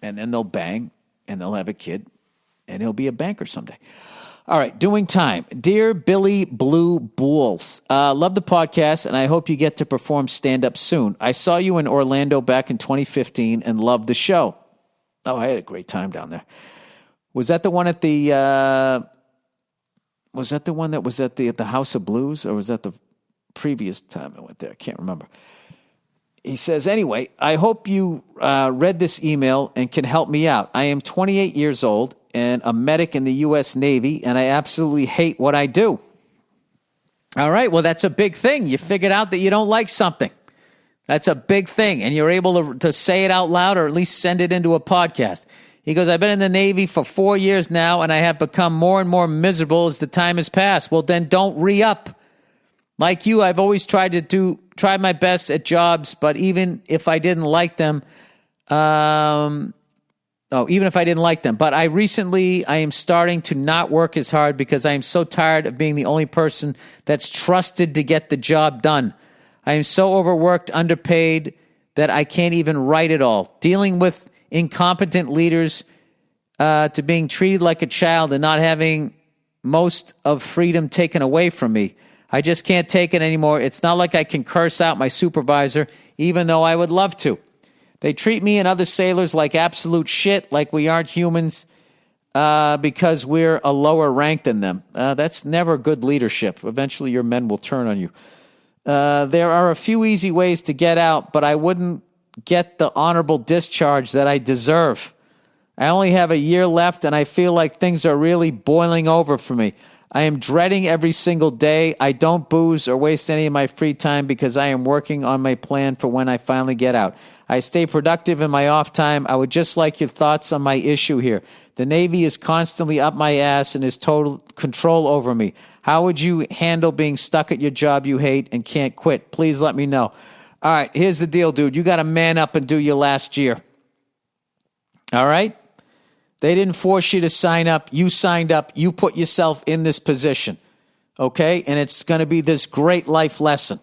and then they'll bang, and they'll have a kid, and he'll be a banker someday. All right, doing time. Dear Billy Blue Bulls, love the podcast, and I hope you get to perform stand-up soon. I saw you in Orlando back in 2015 and loved the show. Oh, I had a great time down there. Was that the one at the... was that the one that was at the House of Blues, or was that the previous time I went there? I can't remember. He says, anyway, I hope you read this email and can help me out. I am 28 years old and a medic in the U.S. Navy, and I absolutely hate what I do. All right, well, that's a big thing. You figured out that you don't like something. That's a big thing, and you're able to say it out loud or at least send it into a podcast. He goes, I've been in the Navy for 4 years now, and I have become more and more miserable as the time has passed. Well, then don't re-up. Like you, I've always tried my best at jobs, but even if I didn't like them, but I am starting to not work as hard because I am so tired of being the only person that's trusted to get the job done. I am so overworked, underpaid, that I can't even write it all. Dealing with incompetent leaders, to being treated like a child and not having most of freedom taken away from me. I just can't take it anymore. It's not like I can curse out my supervisor, even though I would love to. They treat me and other sailors like absolute shit, like we aren't humans, because we're a lower rank than them. That's never good leadership. Eventually your men will turn on you. There are a few easy ways to get out, but I wouldn't get the honorable discharge that I deserve. I only have a year left, and I feel like things are really boiling over for me. I am dreading every single day. I don't booze or waste any of my free time because I am working on my plan for when I finally get out. I stay productive in my off time. I would just like your thoughts on my issue here. The Navy is constantly up my ass and is total control over me. How would you handle being stuck at your job you hate and can't quit? Please let me know. All right, here's the deal, dude. You got to man up and do your last year. All right? They didn't force you to sign up. You signed up. You put yourself in this position. Okay? And it's going to be this great life lesson.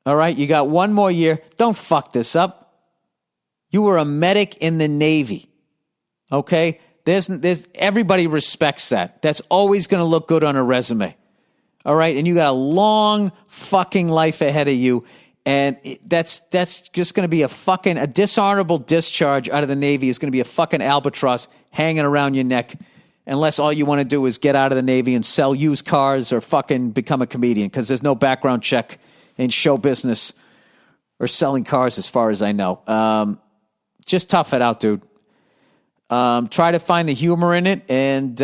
All right? You got one more year. Don't fuck this up. You were a medic in the Navy. Okay? There's everybody respects that. That's always going to look good on a resume. All right? And you got a long fucking life ahead of you. And that's just going to be a dishonorable discharge out of the Navy is going to be a fucking albatross hanging around your neck unless all you want to do is get out of the Navy and sell used cars or fucking become a comedian because there's no background check in show business or selling cars as far as I know. Just tough it out, dude. Try to find the humor in it, and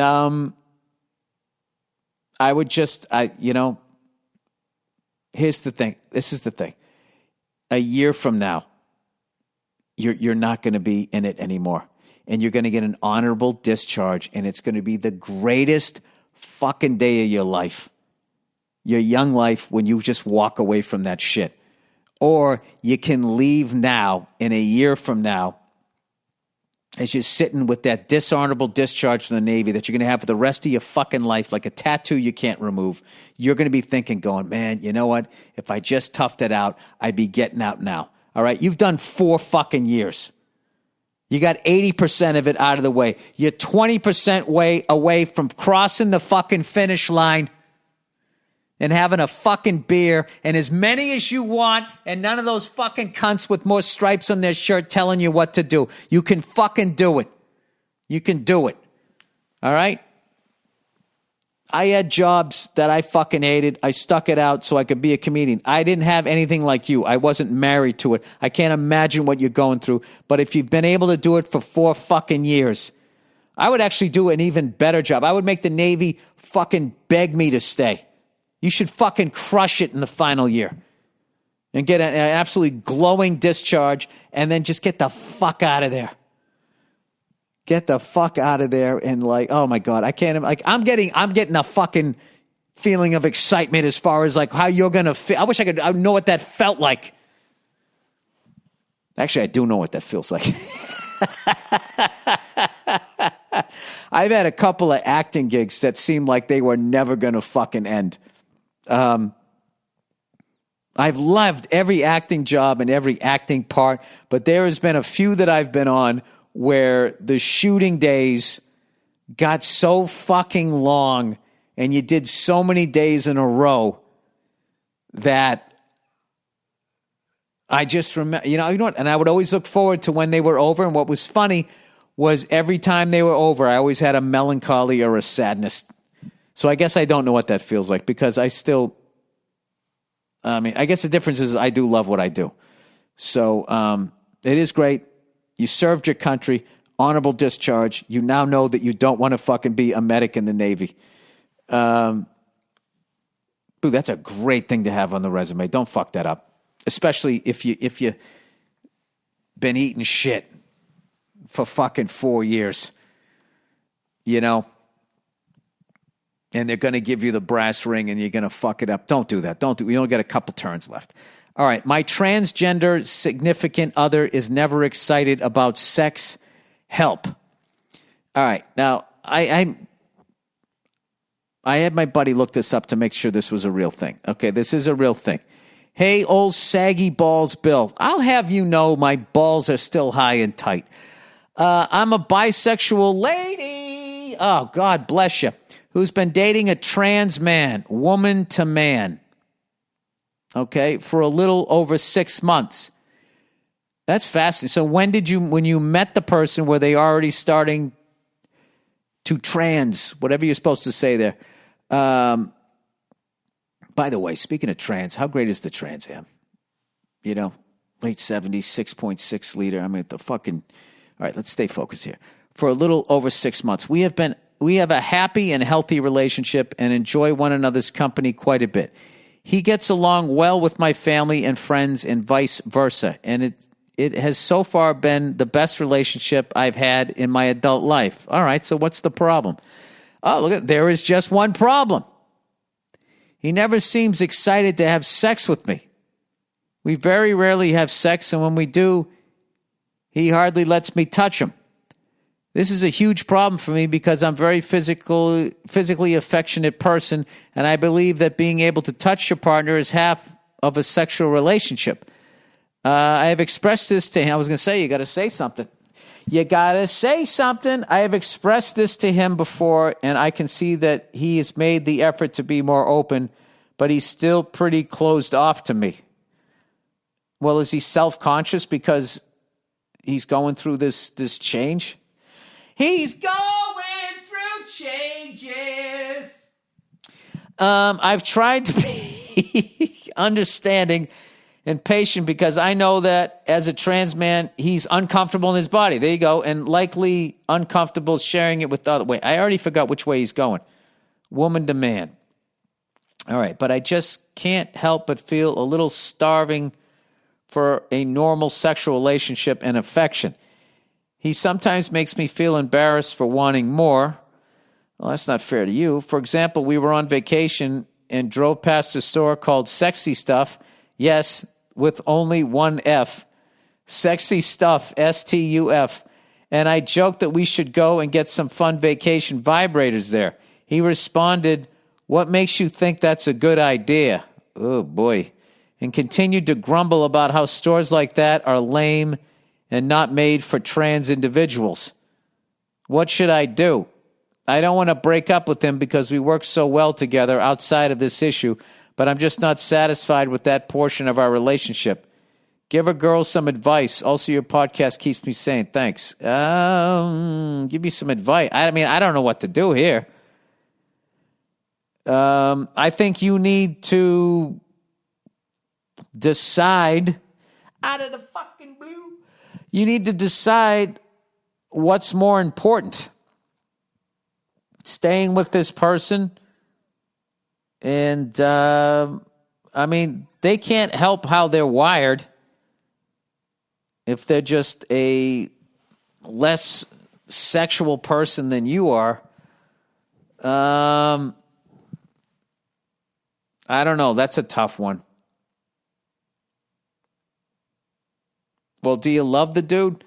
I would just, here's the thing. This is the thing. A year from now, you're not going to be in it anymore. And you're going to get an honorable discharge, and it's going to be the greatest fucking day of your life. Your young life when you just walk away from that shit. Or you can leave now, in a year from now, as you're sitting with that dishonorable discharge from the Navy that you're going to have for the rest of your fucking life, like a tattoo you can't remove. You're going to be thinking, going, man, you know what? If I just toughed it out, I'd be getting out now. All right? You've done 4 fucking years. You got 80% of it out of the way. You're 20% way away from crossing the fucking finish line and having a fucking beer and as many as you want and none of those fucking cunts with more stripes on their shirt telling you what to do. You can fucking do it. You can do it. All right? I had jobs that I fucking hated. I stuck it out so I could be a comedian. I didn't have anything like you. I wasn't married to it. I can't imagine what you're going through. But if you've been able to do it for 4 fucking years, I would actually do an even better job. I would make the Navy fucking beg me to stay. You should fucking crush it in the final year and get an absolutely glowing discharge and then just get the fuck out of there. Get the fuck out of there and oh my God, I can't, I'm getting a fucking feeling of excitement as far as how you're going to feel. I wish I know what that felt like. Actually, I do know what that feels like. I've had a couple of acting gigs that seemed like they were never going to fucking end. I've loved every acting job and every acting part, but there has been a few that I've been on where the shooting days got so fucking long and you did so many days in a row that I just remember, you know what? And I would always look forward to when they were over. And what was funny was every time they were over, I always had a melancholy or a sadness. So I guess I don't know what that feels like because I guess the difference is I do love what I do. So it is great. You served your country, honorable discharge. You now know that you don't want to fucking be a medic in the Navy. That's a great thing to have on the resume. Don't fuck that up. Especially if you been eating shit for fucking 4 years, you know, and they're going to give you the brass ring and you're going to fuck it up. Don't do that. We only got a couple turns left. All right. My transgender significant other is never excited about sex. Help. All right. Now, I had my buddy look this up to make sure this was a real thing. Okay, this is a real thing. Hey, old saggy balls Bill, I'll have you know my balls are still high and tight. I'm a bisexual lady, oh, God bless you, who's been dating a trans man, woman to man, okay, for a little over 6 months. That's fascinating. So when you met the person, were they already starting to trans, whatever you're supposed to say there? By the way, speaking of trans, how great is the Trans Am? You know, late 70s, 6.6 liter. I mean, all right, let's stay focused here. For a little over 6 months, we have a happy and healthy relationship and enjoy one another's company quite a bit. He gets along well with my family and friends and vice versa. And it has so far been the best relationship I've had in my adult life. All right, so what's the problem? Oh, look, there is just one problem. He never seems excited to have sex with me. We very rarely have sex, and when we do, he hardly lets me touch him. This is a huge problem for me because I'm a very physically affectionate person, and I believe that being able to touch your partner is half of a sexual relationship. I have expressed this to him. I was going to say, you got to say something. You got to say something. I have expressed this to him before, and I can see that he has made the effort to be more open, but he's still pretty closed off to me. Well, is he self-conscious because he's going through this change? He's going through changes. I've tried to be understanding and patient because I know that as a trans man, he's uncomfortable in his body. There you go. And likely uncomfortable sharing it with the other. Wait, I already forgot which way he's going. Woman to man. All right. But I just can't help but feel a little starving for a normal sexual relationship and affection. He sometimes makes me feel embarrassed for wanting more. Well, that's not fair to you. For example, we were on vacation and drove past a store called Sexy Stuff. Yes, with only one F. Sexy Stuff, S-T-U-F. And I joked that we should go and get some fun vacation vibrators there. He responded, "What makes you think that's a good idea?" Oh, boy. And continued to grumble about how stores like that are lame and not made for trans individuals. What should I do? I don't want to break up with him because we work so well together outside of this issue, but I'm just not satisfied with that portion of our relationship. Give a girl some advice. Also, your podcast keeps me sane. Thanks. Give me some advice. I mean, I don't know what to do here. I think you need to decide out of the fucking blue. You need to decide what's more important. Staying with this person. And, I mean, they can't help how they're wired if they're just a less sexual person than you are. I don't know. That's a tough one. Well, do you love the dude?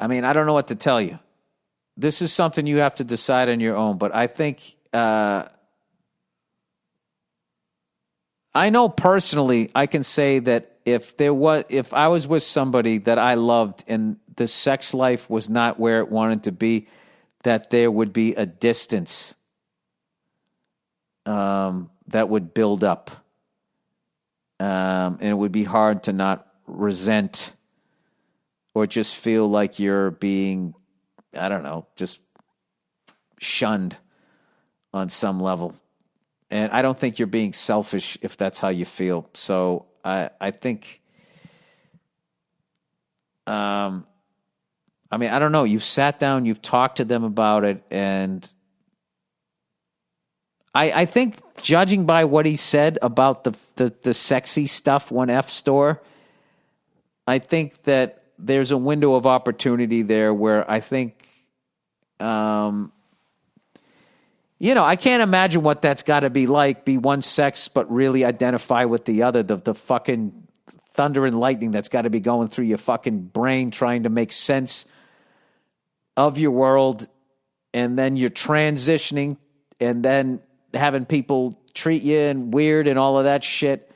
I mean, I don't know what to tell you. This is something you have to decide on your own, but I think I know personally, I can say that if I was with somebody that I loved and the sex life was not where it wanted to be, that there would be a distance that would build up. And it would be hard to not resent or just feel like you're being, I don't know, just shunned on some level. And I don't think you're being selfish if that's how you feel. So I think, I mean, I don't know. You've sat down, you've talked to them about it, and I think judging by what he said about the sexy stuff 1F store, I think that there's a window of opportunity there where I think, I can't imagine what that's got to be like, be one sex but really identify with the other, the fucking thunder and lightning that's got to be going through your fucking brain trying to make sense of your world, and then you're transitioning and then having people treat you and weird and all of that shit.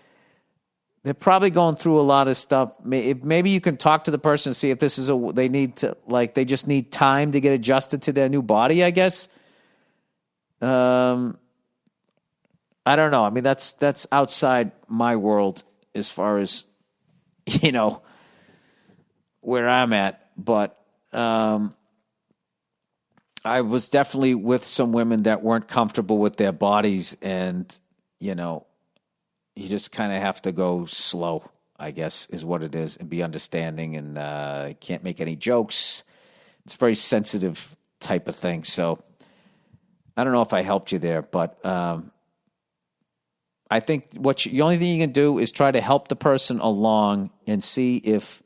They're probably going through a lot of stuff. Maybe you can talk to the person and see if this is they just need time to get adjusted to their new body, I guess. I don't know. I mean, that's outside my world as far as, where I'm at. But I was definitely with some women that weren't comfortable with their bodies, and, you just kind of have to go slow, I guess, is what it is, and be understanding, and can't make any jokes. It's a very sensitive type of thing. So I don't know if I helped you there, but I think the only thing you can do is try to help the person along and see if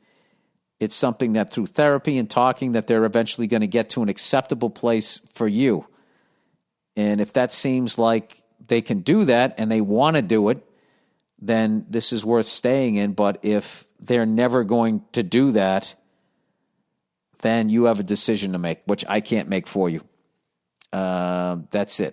it's something that through therapy and talking that they're eventually going to get to an acceptable place for you. And if that seems like they can do that and they want to do it, then this is worth staying in. But if they're never going to do that, then you have a decision to make, which I can't make for you. That's it.